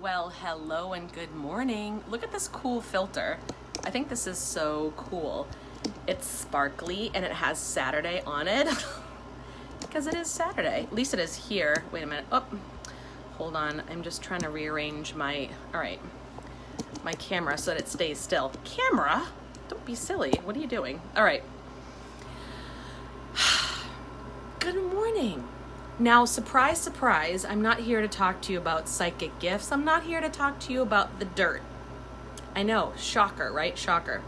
Well, hello and good morning. Look at this cool filter. I think this is so cool. It's sparkly and it has Saturday on it because it is Saturday. At least it is here. Wait a minute. Oh, hold on. I'm just trying to rearrange my camera so that it stays still. Camera? Don't be silly. What are you doing? All right. Good morning. Now, surprise, surprise, I'm not here to talk to you about psychic gifts. I'm not here to talk to you about the dirt. I know, shocker, right? Shocker.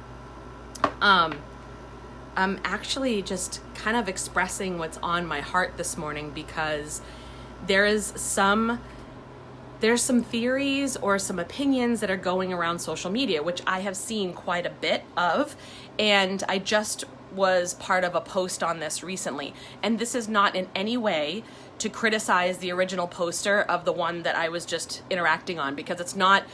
I'm actually just kind of expressing what's on my heart this morning because there's some theories or some opinions that are going around social media, which I have seen quite a bit of, and I just was part of a post on this recently. And this is not in any way to criticize the original poster of the one that I was just interacting on, because it's not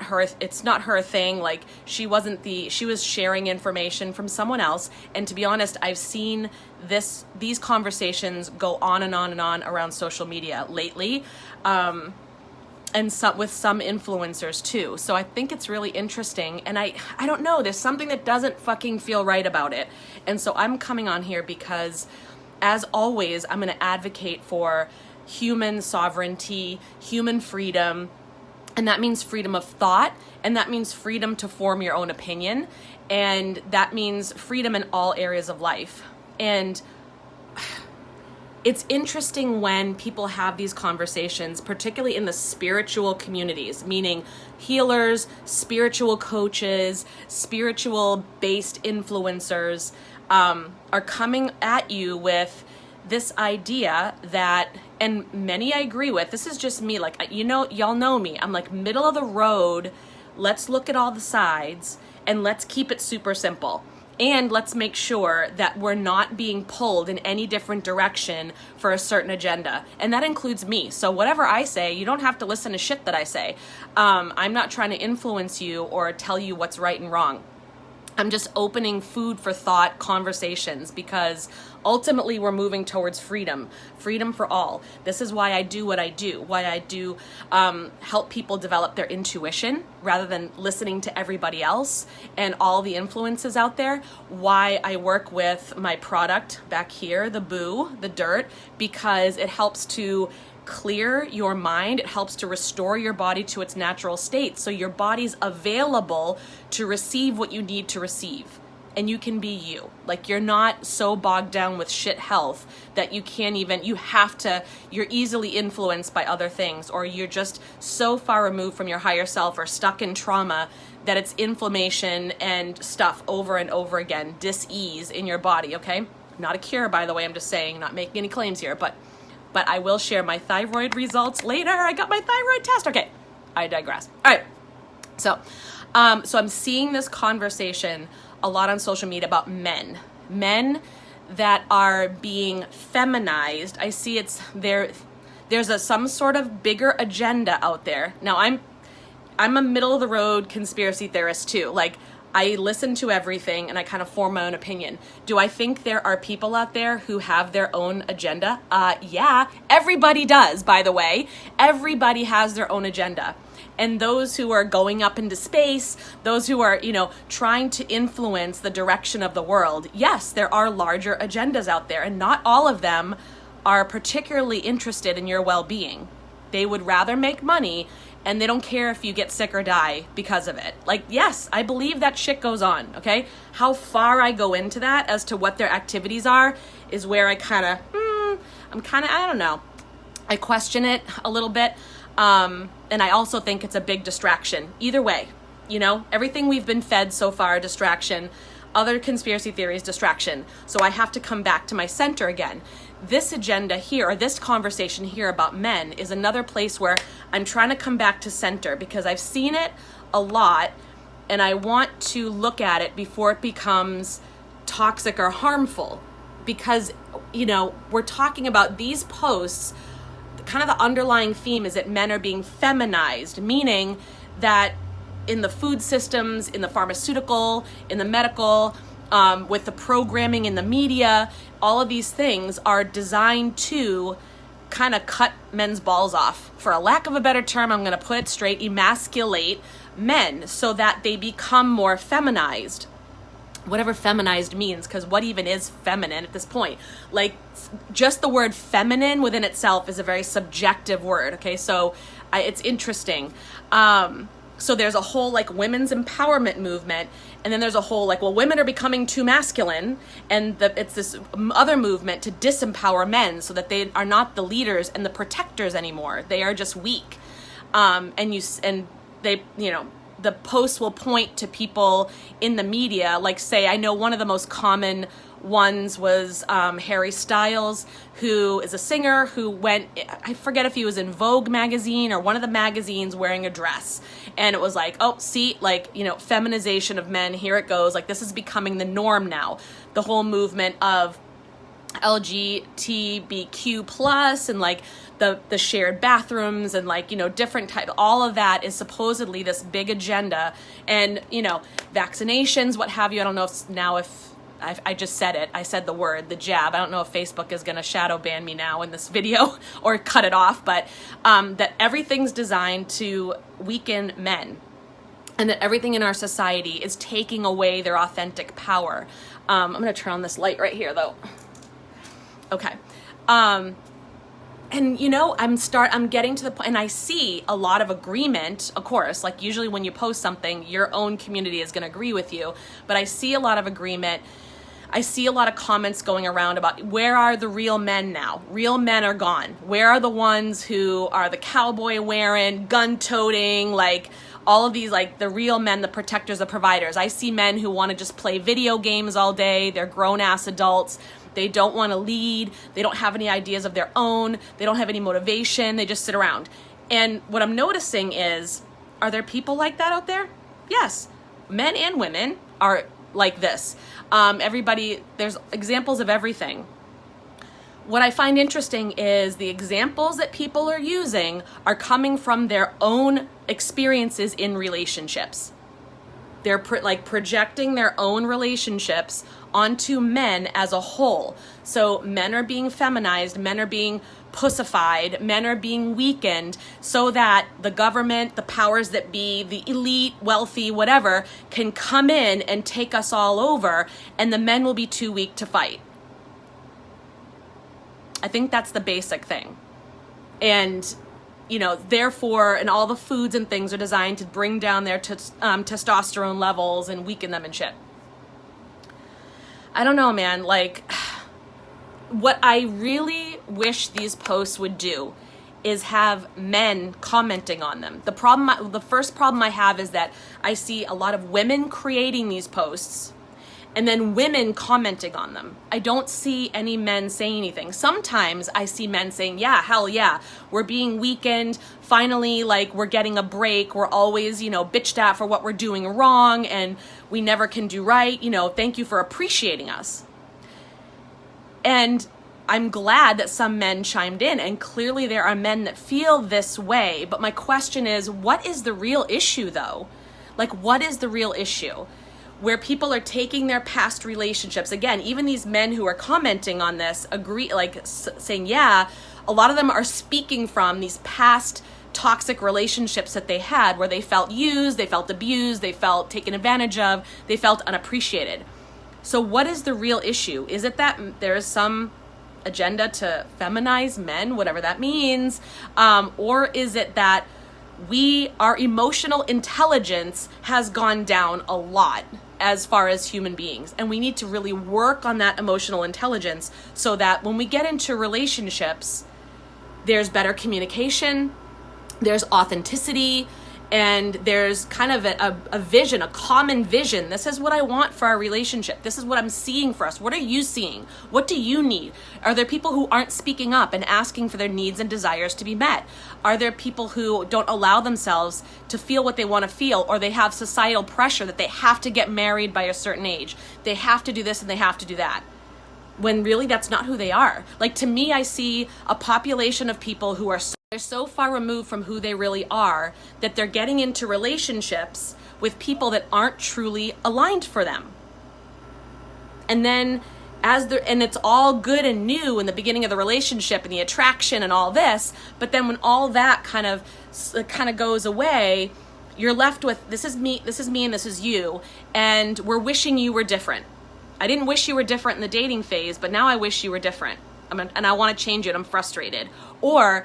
her thing. Like, she was sharing information from someone else. And to be honest, I've seen these conversations go on and on and on around social media lately. And with some influencers too. So I think it's really interesting, and I don't know, there's something that doesn't fucking feel right about it. And so I'm coming on here because, as always, I'm going to advocate for human sovereignty, human freedom, and that means freedom of thought, and that means freedom to form your own opinion, and that means freedom in all areas of life. And it's interesting when people have these conversations, particularly in the spiritual communities, meaning healers, spiritual coaches, spiritual-based influencers, are coming at you with this idea that, and many I agree with, this is just me, like, y'all know me, I'm like middle of the road, let's look at all the sides, and let's keep it super simple. And let's make sure that we're not being pulled in any different direction for a certain agenda. And that includes me. So whatever I say, you don't have to listen to shit that I say. I'm not trying to influence you or tell you what's right and wrong. I'm just opening food for thought conversations, because ultimately we're moving towards freedom for all. This is why I do what I do, why I do help people develop their intuition rather than listening to everybody else and all the influences out there, why I work with my product back here, the dirt, because it helps to clear your mind. It helps to restore your body to its natural state, so your body's available to receive what you need to receive, and you can be you. Like, you're not so bogged down with shit health that you're easily influenced by other things, or you're just so far removed from your higher self or stuck in trauma that it's inflammation and stuff over and over again, dis-ease in your body, okay? Not a cure, by the way, I'm just saying, not making any claims here, but I will share my thyroid results later. I got my thyroid test. Okay, I digress. All right, so I'm seeing this conversation a lot on social media about men that are being feminized. I see there's some sort of bigger agenda out there. Now, I'm a middle of the road conspiracy theorist too. Like, I listen to everything and I kind of form my own opinion. Do I think there are people out there who have their own agenda? Yeah, everybody does, by the way. Everybody has their own agenda. And those who are going up into space, those who are, trying to influence the direction of the world, yes, there are larger agendas out there, and not all of them are particularly interested in your well-being. They would rather make money, and they don't care if you get sick or die because of it. Like, yes, I believe that shit goes on, okay? How far I go into that as to what their activities are is where I I don't know. I question it a little bit. And I also think it's a big distraction. Either way, everything we've been fed so far, distraction. Other conspiracy theories, distraction. So I have to come back to my center again. This agenda here, or this conversation here about men, is another place where I'm trying to come back to center, because I've seen it a lot and I want to look at it before it becomes toxic or harmful. Because, we're talking about these posts, kind of the underlying theme is that men are being feminized, meaning that in the food systems, in the pharmaceutical, in the medical, with the programming in the media, all of these things are designed to kind of cut men's balls off. For a lack of a better term, I'm going to put it straight, emasculate men so that they become more feminized. Whatever feminized means, because what even is feminine at this point? Like, just the word feminine within itself is a very subjective word, okay? So it's interesting. So there's a whole like women's empowerment movement, and then there's a whole like, well, women are becoming too masculine, and it's this other movement to disempower men so that they are not the leaders and the protectors anymore. They are just weak. The posts will point to people in the media, like say, I know one of the most common ones was Harry Styles, who is a singer who went, I forget if he was in Vogue magazine or one of the magazines wearing a dress. And it was like, oh, see, like, feminization of men, here it goes. Like, this is becoming the norm now. The whole movement of LGBTQ plus and like the shared bathrooms and like, different type, all of that is supposedly this big agenda. And, vaccinations, what have you. I don't know if I just said it. I said the word, the jab. I don't know if Facebook is going to shadow ban me now in this video or cut it off, but that everything's designed to weaken men and that everything in our society is taking away their authentic power. I'm going to turn on this light right here though. Okay. And I'm getting to the point, and I see a lot of agreement, of course, like usually when you post something, your own community is going to agree with you, but I see a lot of agreement. I see a lot of comments going around about where are the real men now? Real men are gone. Where are the ones who are the cowboy wearing, gun toting, like all of these, like the real men, the protectors, the providers? I see men who want to just play video games all day. They're grown ass adults. They don't want to lead. They don't have any ideas of their own. They don't have any motivation. They just sit around. And what I'm noticing is, are there people like that out there? Yes. Men and women are like this. Everybody, there's examples of everything. What I find interesting is the examples that people are using are coming from their own experiences in relationships. They're projecting their own relationships onto men as a whole. So men are being feminized, men are being pussified, men are being weakened so that the government, the powers that be, the elite, wealthy, whatever, can come in and take us all over, and the men will be too weak to fight. I think that's the basic thing. And therefore, and all the foods and things are designed to bring down their testosterone levels and weaken them and shit. I don't know, man. Like, what I really wish these posts would do is have men commenting on them. The first problem I have is that I see a lot of women creating these posts and then women commenting on them. I don't see any men saying anything. Sometimes I see men saying, yeah, hell yeah, we're being weakened. Finally, like, we're getting a break. We're always, bitched at for what we're doing wrong and we never can do right. Thank you for appreciating us. And I'm glad that some men chimed in, and clearly there are men that feel this way. But my question is, what is the real issue though? Like, what is the real issue? Where people are taking their past relationships, again, even these men who are commenting on this agree, like saying, yeah, a lot of them are speaking from these past toxic relationships that they had where they felt used, they felt abused, they felt taken advantage of, they felt unappreciated. So what is the real issue? Is it that there is some agenda to feminize men, whatever that means? Or is it that our emotional intelligence has gone down a lot as far as human beings, and we need to really work on that emotional intelligence so that when we get into relationships, there's better communication, there's authenticity, and there's kind of a vision, a common vision. This is what I want for our relationship. This is what I'm seeing for us. What are you seeing? What do you need? Are there people who aren't speaking up and asking for their needs and desires to be met? Are there people who don't allow themselves to feel what they want to feel, or they have societal pressure that they have to get married by a certain age? They have to do this and they have to do that. When really that's not who they are. Like, to me, I see a population of people who are they're so far removed from who they really are that they're getting into relationships with people that aren't truly aligned for them. And then and it's all good and new in the beginning of the relationship and the attraction and all this, but then when all that kind of goes away, you're left with, this is me and this is you, and we're wishing you were different. I didn't wish you were different in the dating phase, but now I wish you were different. And I want to change it. I'm frustrated. Or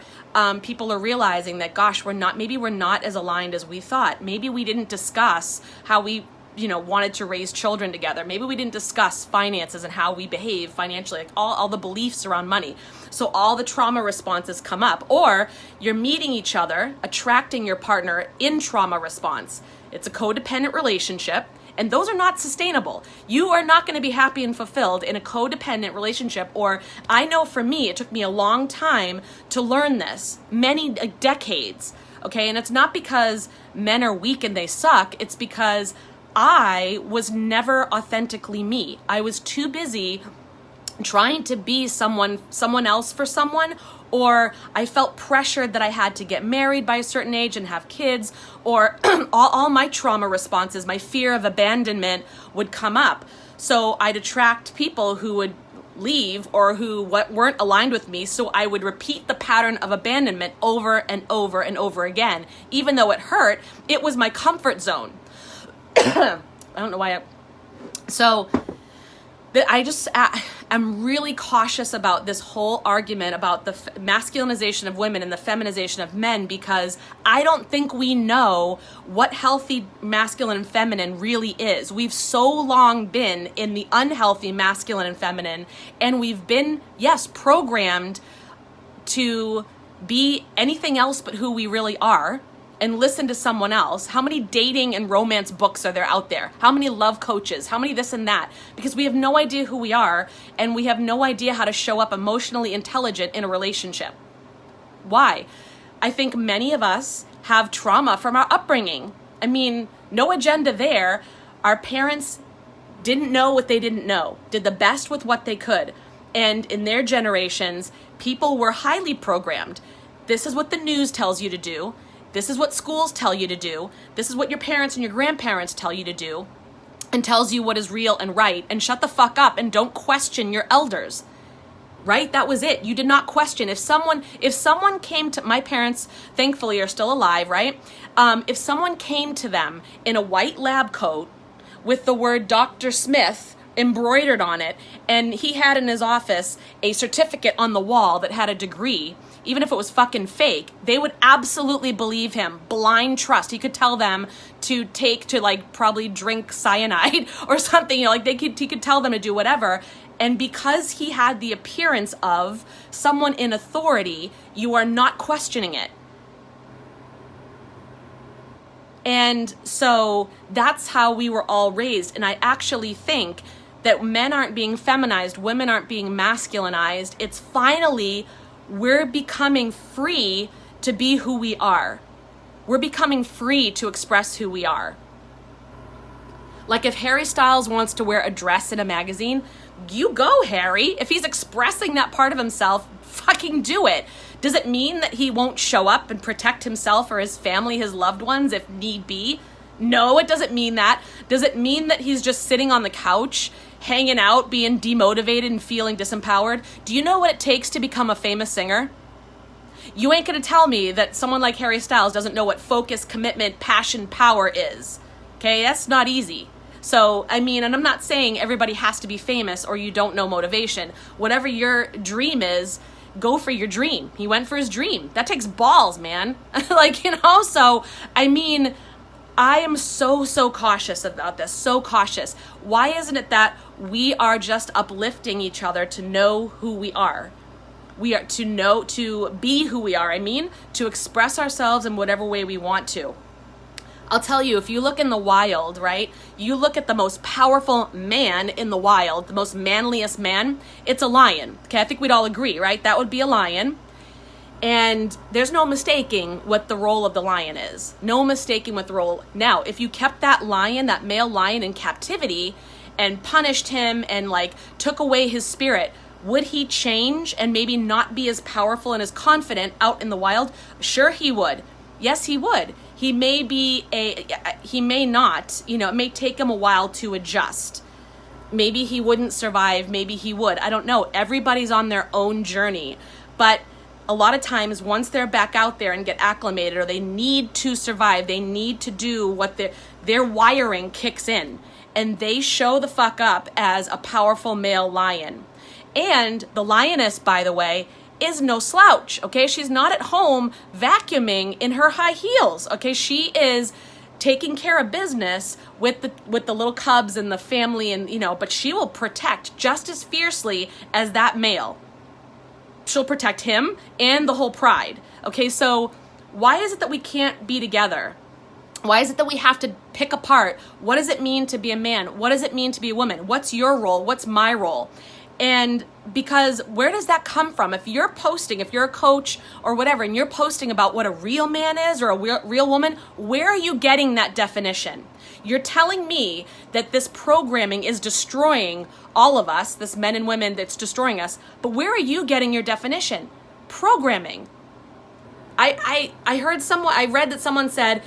people are realizing that, gosh, maybe we're not as aligned as we thought. Maybe we didn't discuss how we wanted to raise children together. Maybe we didn't discuss finances and how we behave financially, like all the beliefs around money. So all the trauma responses come up. Or you're meeting each other, attracting your partner in trauma response. It's a codependent relationship, and those are not sustainable. You are not going to be happy and fulfilled in a codependent relationship. Or I know for me, it took me a long time to learn this, many decades. Okay, and it's not because men are weak and they suck. It's because I was never authentically me. I was too busy trying to be someone else for someone, or I felt pressured that I had to get married by a certain age and have kids, or all my trauma responses, my fear of abandonment would come up. So I'd attract people who would leave or who weren't aligned with me, so I would repeat the pattern of abandonment over and over and over again. Even though it hurt, it was my comfort zone. I don't know why I'm really cautious about this whole argument about the masculinization of women and the feminization of men, because I don't think we know what healthy masculine and feminine really is. We've so long been in the unhealthy masculine and feminine, and we've been, yes, programmed to be anything else but who we really are and listen to someone else. How many dating and romance books are there out there? How many love coaches? How many this and that? Because we have no idea who we are, and we have no idea how to show up emotionally intelligent in a relationship. Why? I think many of us have trauma from our upbringing. I mean, no agenda there. Our parents didn't know what they didn't know, did the best with what they could. And in their generations, people were highly programmed. This is what the news tells you to do. This is what schools tell you to do. This is what your parents and your grandparents tell you to do, and tells you what is real and right. And shut the fuck up and don't question your elders. Right? That was it. You did not question. If someone came to, my parents thankfully are still alive, right? If someone came to them in a white lab coat with the word Dr. Smith embroidered on it, and he had in his office a certificate on the wall that had a degree, even if it was fucking fake, they would absolutely believe him. Blind trust. He could tell them to probably drink cyanide or something, he could tell them to do whatever. And because he had the appearance of someone in authority, you are not questioning it. And so that's how we were all raised. And I actually think that men aren't being feminized, women aren't being masculinized. It's finally, we're becoming free to be who we are. We're becoming free to express who we are. Like if Harry Styles wants to wear a dress in a magazine, you go, Harry. If he's expressing that part of himself, fucking do it. Does it mean that he won't show up and protect himself or his family, his loved ones, if need be? No, it doesn't mean that. Does it mean that he's just sitting on the couch, hanging out, being demotivated and feeling disempowered? Do you know what it takes to become a famous singer? You ain't gonna tell me that someone like Harry Styles doesn't know what focus, commitment, passion, power is. Okay, that's not easy. So, I mean, and I'm not saying everybody has to be famous or you don't know motivation. Whatever your dream is, go for your dream. He went for his dream. That takes balls, man. So, I mean, I am so cautious about this, so cautious. Why isn't it that we are just uplifting each other to know who we are? We are to be who we are, to express ourselves in whatever way we want to. I'll tell you, if you look in the wild, right, you look at the most powerful man in the wild, the most manliest man, it's a lion. Okay, I think we'd all agree, right? That would be a lion. And there's no mistaking what the role of the lion is. No mistaking what the role. Now, if you kept that lion, that male lion, in captivity and punished him and took away his spirit, would he change and maybe not be as powerful and as confident out in the wild? Sure he would. Yes, he would. He may not, it may take him a while to adjust. maybe he wouldn't survive, maybe he would. I don't know. Everybody's on their own journey. But a lot of times once they're back out there and get acclimated, or they need to survive, they need to do what their wiring kicks in, and they show the fuck up as a powerful male lion. And the lioness, by the way, is no slouch, okay? She's not at home vacuuming in her high heels, okay? She is taking care of business with the little cubs and the family, and but she will protect just as fiercely as that male. She'll protect him and the whole pride. Okay, so why is it that we can't be together? Why is it that we have to pick apart? What does it mean to be a man? What does it mean to be a woman? What's your role? What's my role? And because where does that come from? If you're posting, if you're a coach or whatever, and you're posting about what a real man is or a real woman, where are you getting that definition? You're telling me that this programming is destroying all of us, this men and women that's destroying us, but where are you getting your definition? Programming. I read that someone said,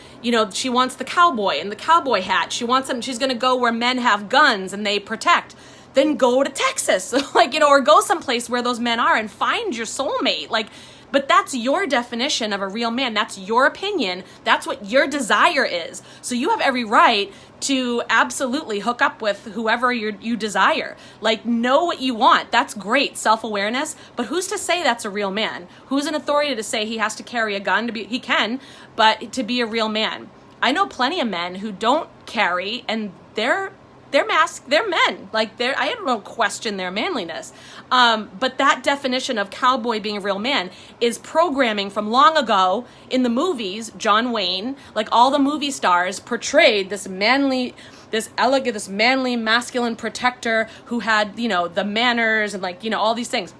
she wants the cowboy and the cowboy hat. She wants them, she's gonna go where men have guns and they protect. Then go to Texas, or go someplace where those men are and find your soulmate. But that's your definition of a real man. That's your opinion. That's what your desire is. So you have every right to absolutely hook up with whoever you desire. Know what you want. That's great, self-awareness. But who's to say that's a real man? Who's an authority to say he has to carry a gun? He can, but to be a real man. I know plenty of men who don't carry, and they're men. I don't question their manliness. But that definition of cowboy being a real man is programming from long ago in the movies. John Wayne, all the movie stars portrayed this manly, this elegant, this manly, masculine protector who had, the manners and all these things.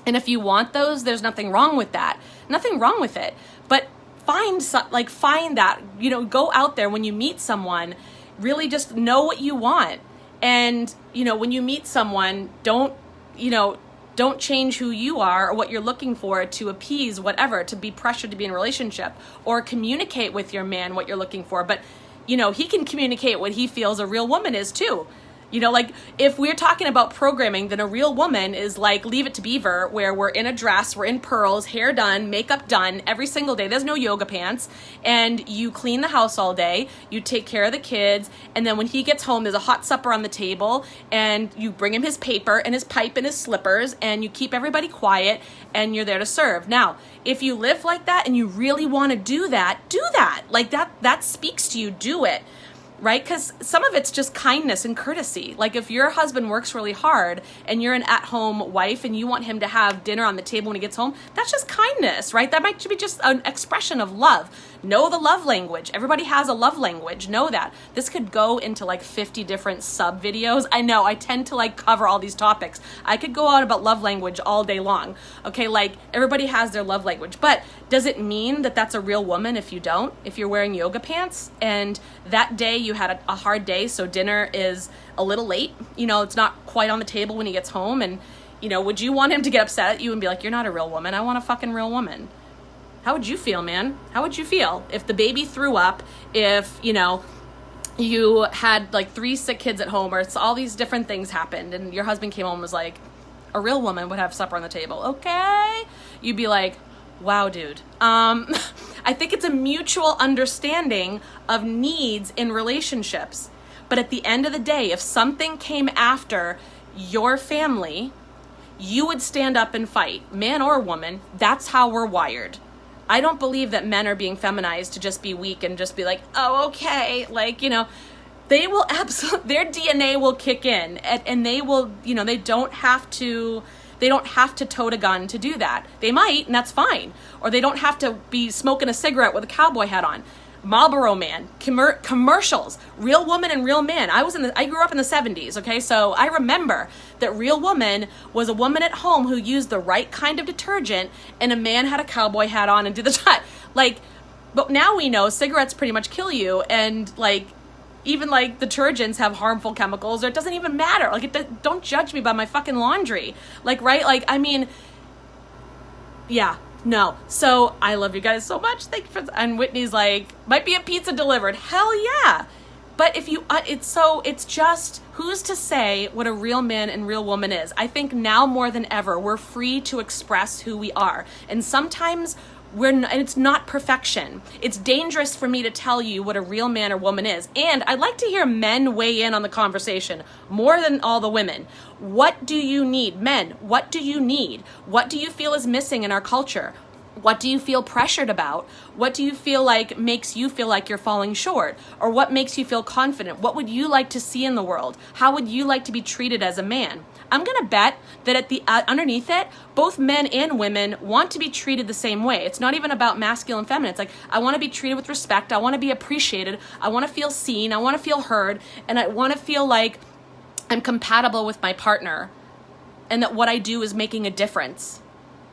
And if you want those, there's nothing wrong with that. Nothing wrong with it. But find that, go out there when you meet someone. Really just know what you want. And, when you meet someone, don't change who you are or what you're looking for to appease whatever, to be pressured to be in a relationship, or communicate with your man what you're looking for. But, he can communicate what he feels a real woman is too. If we're talking about programming, then a real woman is Leave It to Beaver, where we're in a dress, we're in pearls, hair done, makeup done every single day. There's no yoga pants, and you clean the house all day, you take care of the kids, and then when he gets home, there's a hot supper on the table, and you bring him his paper and his pipe and his slippers, and you keep everybody quiet, and you're there to serve. Now, if you live like that and you really want to do that. That speaks to you, do it. Right? Because some of it's just kindness and courtesy. If your husband works really hard and you're an at-home wife and you want him to have dinner on the table when he gets home, that's just kindness, right? That might be just an expression of love. Know the love language. Everybody has a love language. Know that. This could go into 50 different sub videos. I know I tend to cover all these topics. I could go on about love language all day long. Okay, everybody has their love language. But does it mean that that's a real woman if you don't? If you're wearing yoga pants and that day you had a hard day, so dinner is a little late, it's not quite on the table when he gets home, and would you want him to get upset at you and be like, you're not a real woman, I want a fucking real woman? How would you feel, man? How would you feel if the baby threw up, if you had 3 sick kids at home, or it's all these different things happened and your husband came home and was like, a real woman would have supper on the table, okay? You'd be like, wow, dude. I think it's a mutual understanding of needs in relationships. But at the end of the day, if something came after your family, you would stand up and fight, man or woman. That's how we're wired. I don't believe that men are being feminized to just be weak and just be like, oh, okay. They will their DNA will kick in, and they will, they don't have to tote a gun to do that. They might, and that's fine. Or they don't have to be smoking a cigarette with a cowboy hat on. Marlboro Man, commercials, real woman and real man. I grew up in the 70s, okay? So I remember that real woman was a woman at home who used the right kind of detergent, and a man had a cowboy hat on and did the shot. But now we know cigarettes pretty much kill you, and even detergents have harmful chemicals, or it doesn't even matter. Don't judge me by my fucking laundry. Right? Yeah. No. So I love you guys so much. Thank you and Whitney's might be a pizza delivered. Hell yeah. But if you, it's just, who's to say what a real man and real woman is? I think now more than ever, we're free to express who we are. And sometimes and it's not perfection. It's dangerous for me to tell you what a real man or woman is. And I'd like to hear men weigh in on the conversation more than all the women. What do you need? Men, what do you need? What do you feel is missing in our culture? What do you feel pressured about? What do you feel like makes you feel like you're falling short? Or what makes you feel confident? What would you like to see in the world? How would you like to be treated as a man? I'm gonna bet that at the underneath it, both men and women want to be treated the same way. It's not even about masculine and feminine. It's like, I want to be treated with respect. I want to be appreciated. I want to feel seen. I want to feel heard. And I want to feel like I'm compatible with my partner and that what I do is making a difference.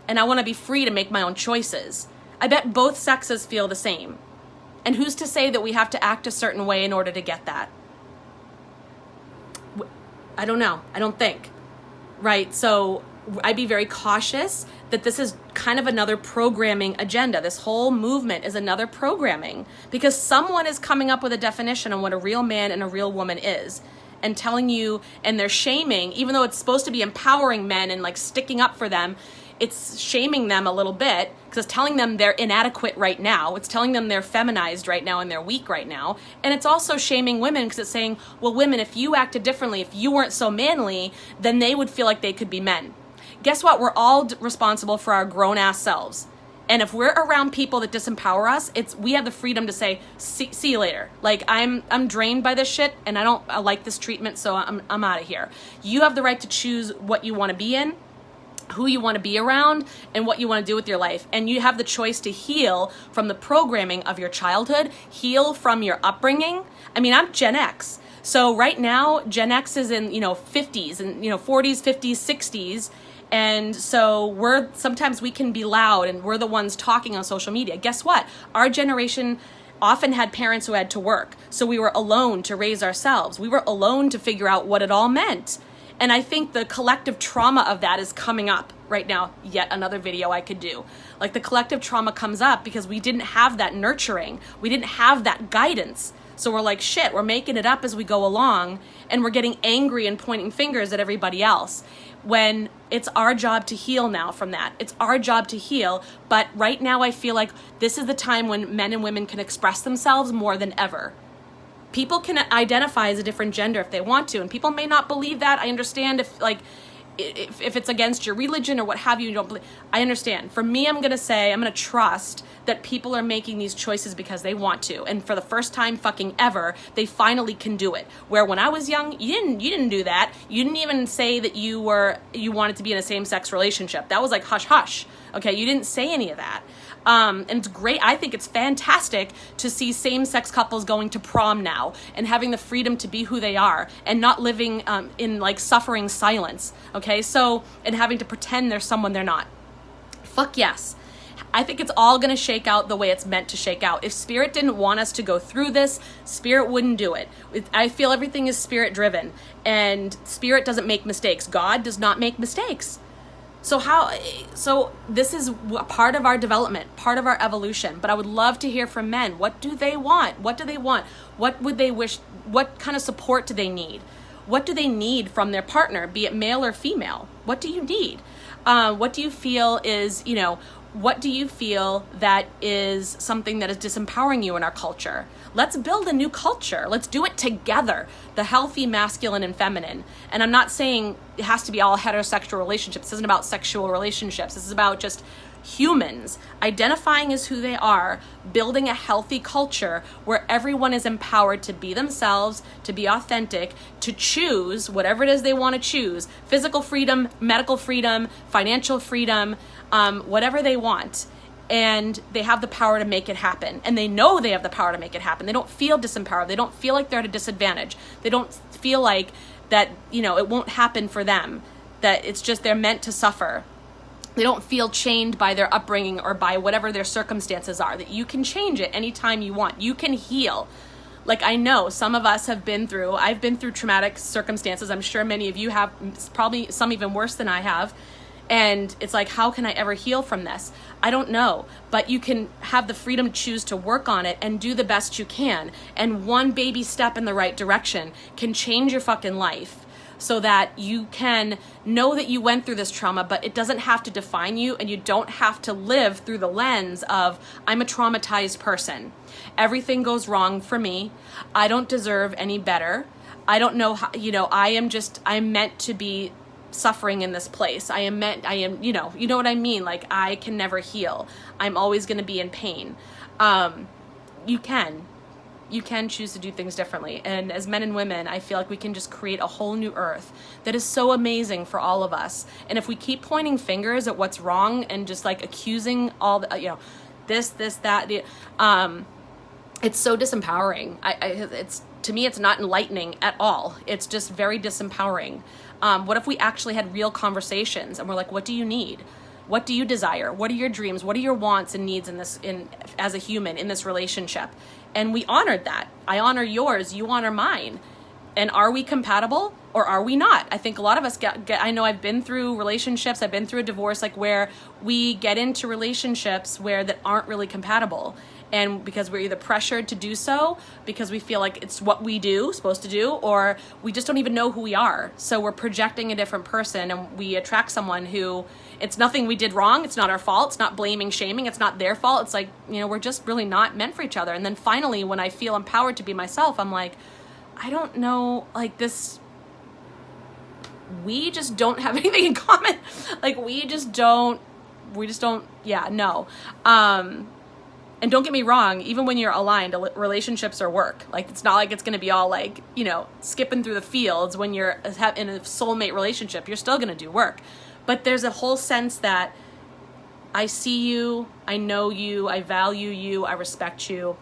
And I want to be free to make my own choices. I bet both sexes feel the same. And who's to say that we have to act a certain way in order to get that? I don't know. I don't think. Right? So I'd be very cautious that this is kind of another programming agenda. This whole movement is another programming because someone is coming up with a definition on what a real man and a real woman is and telling you, and they're shaming, even though it's supposed to be empowering men and like sticking up for them, it's shaming them a little bit because it's telling them they're inadequate right now. It's telling them they're feminized right now and they're weak right now. And it's also shaming women because it's saying, well, women, if you acted differently, if you weren't so manly, then they would feel like they could be men. Guess what? We're all responsible for our grown-ass selves. And if we're around people that disempower us, we have the freedom to say, see you later. Like, I'm drained by this shit and I like this treatment, so I'm out of here. You have the right to choose what you want to be in, who you want to be around, and what you want to do with your life. And you have the choice to heal from the programming of your childhood, heal from your upbringing. I mean, I'm Gen X. So right now, Gen X is in, 50s and, 40s, 50s, 60s. And so sometimes we can be loud and we're the ones talking on social media. Guess what? Our generation often had parents who had to work. So we were alone to raise ourselves. We were alone to figure out what it all meant. And I think the collective trauma of that is coming up right now. Yet another video I could do. Like the collective trauma comes up because we didn't have that nurturing. We didn't have that guidance. So we're like, shit, we're making it up as we go along. And we're getting angry and pointing fingers at everybody else. When it's our job to heal now from that. It's our job to heal. But right now I feel like this is the time when men and women can express themselves more than ever. People can identify as a different gender if they want to, and people may not believe that. I understand if it's against your religion or what have you, you don't believe. I understand. For me, I'm going to trust that people are making these choices because they want to. And for the first time fucking ever, they finally can do it. Where when I was young, you didn't do that. You didn't even say that you wanted to be in a same-sex relationship. That was like hush hush. Okay, you didn't say any of that. And it's great. I think it's fantastic to see same-sex couples going to prom now and having the freedom to be who they are and not living in like suffering silence. Okay, so, and having to pretend they're someone they're not. Fuck yes. I think it's all going to shake out the way it's meant to shake out. If Spirit didn't want us to go through this, Spirit wouldn't do it. I feel everything is Spirit driven, and Spirit doesn't make mistakes. God does not make mistakes. So this is part of our development, part of our evolution. But I would love to hear from men. What do they want? What do they want? What would they wish? What kind of support do they need? What do they need from their partner, be it male or female? What do you need? What do you feel is, what do you feel that is something that is disempowering you in our culture? Let's build a new culture. Let's do it together. The healthy masculine and feminine. And I'm not saying it has to be all heterosexual relationships. This isn't about sexual relationships. This is about just humans identifying as who they are, building a healthy culture where everyone is empowered to be themselves, to be authentic, to choose whatever it is they want to choose. Physical freedom, medical freedom, financial freedom, whatever they want. And they have the power to make it happen. And they know they have the power to make it happen. They don't feel disempowered. They don't feel like they're at a disadvantage. They don't feel like that, it won't happen for them. That it's just they're meant to suffer. They don't feel chained by their upbringing or by whatever their circumstances are. That you can change it anytime you want. You can heal. Like I know some of us I've been through traumatic circumstances. I'm sure many of you have, probably some even worse than I have. And it's like, how can I ever heal from this? I don't know, but you can have the freedom to choose to work on it and do the best you can. And one baby step in the right direction can change your fucking life, so that you can know that you went through this trauma, but it doesn't have to define you, and you don't have to live through the lens of, I'm a traumatized person. Everything goes wrong for me. I don't deserve any better. I don't know how, I'm meant to be suffering in this place. You know what I mean? Like, I can never heal. I'm always going to be in pain. You can choose to do things differently. And as men and women, I feel like we can just create a whole new earth that is so amazing for all of us. And if we keep pointing fingers at what's wrong and just like accusing all the, this, that, it's so disempowering. To me, it's not enlightening at all. It's just very disempowering. What if we actually had real conversations and we're like, what do you need? What do you desire? What are your dreams? What are your wants and needs as a human in this relationship? And we honored that. I honor yours, you honor mine. And are we compatible or are we not? I think a lot of us I know I've been through relationships, I've been through a divorce, like where we get into relationships that aren't really compatible. And because we're either pressured to do so because we feel like it's what we supposed to do, or we just don't even know who we are. So we're projecting a different person, and we attract someone who, it's nothing we did wrong. It's not our fault. It's not blaming, shaming. It's not their fault. It's like, we're just really not meant for each other. And then finally, when I feel empowered to be myself, I'm like, I don't know, like this, we just don't have anything in common. Like we just don't, yeah, no. And don't get me wrong, even when you're aligned, relationships are work. Like, it's not like it's going to be all like, skipping through the fields when you're in a soulmate relationship. You're still going to do work. But there's a whole sense that I see you, I know you, I value you, I respect you,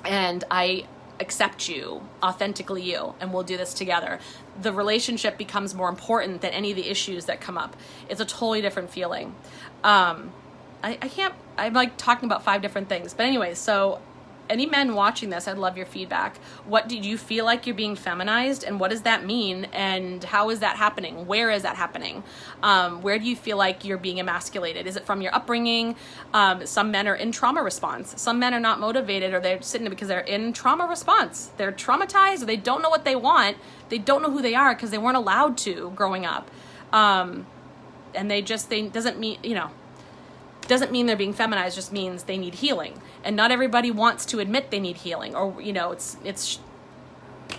and I accept you, authentically you, and we'll do this together. The relationship becomes more important than any of the issues that come up. It's a totally different feeling. I'm like talking about 5 different things. But anyways, so any men watching this, I'd love your feedback. What did you feel like you're being feminized, and what does that mean, and how is that happening? Where is that happening? Where do you feel like you're being emasculated? Is it from your upbringing? Some men are in trauma response. Some men are not motivated, or they're sitting there because they're in trauma response. They're traumatized, or they don't know what they want. They don't know who they are because they weren't allowed to growing up. And doesn't mean they're being feminized, just means they need healing. And not everybody wants to admit they need healing, or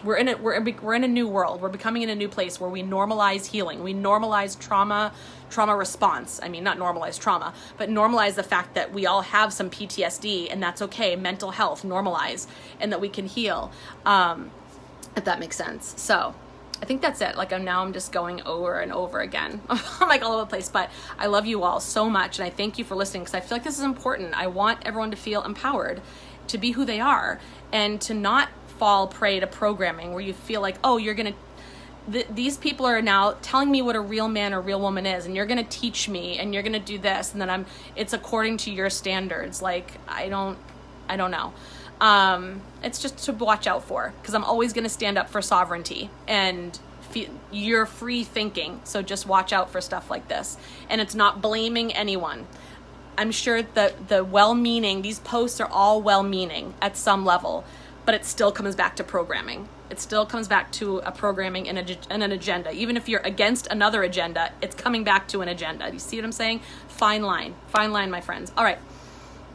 we're in a new world. We're becoming in a new place where we normalize healing. We normalize trauma response. I mean, not normalize trauma, but normalize the fact that we all have some PTSD, and that's okay. Mental health, normalize, and that we can heal, if that makes sense. So I think that's it. Like, I'm just going over and over again. I'm like all over the place, but I love you all so much. And I thank you for listening, because I feel like this is important. I want everyone to feel empowered to be who they are, and to not fall prey to programming where you feel like, oh, these people are now telling me what a real man or real woman is, and you're going to teach me, and you're going to do this. And then it's according to your standards. Like, I don't know. It's just to watch out for, because I'm always going to stand up for sovereignty and you're free thinking. So just watch out for stuff like this. And it's not blaming anyone. I'm sure that these posts are all well-meaning at some level, but it still comes back to programming. It still comes back to a programming and an agenda. Even if you're against another agenda, it's coming back to an agenda. You see what I'm saying? Fine line, my friends. All right.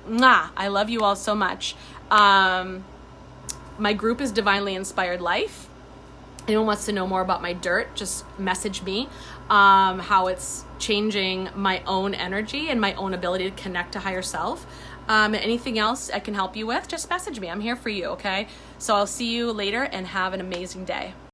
I love you all so much. My group is Divinely Inspired Life. Anyone wants to know more about my dirt, just message me, how it's changing my own energy and my own ability to connect to higher self. Anything else I can help you with, just message me. I'm here for you, okay? So I'll see you later, and have an amazing day.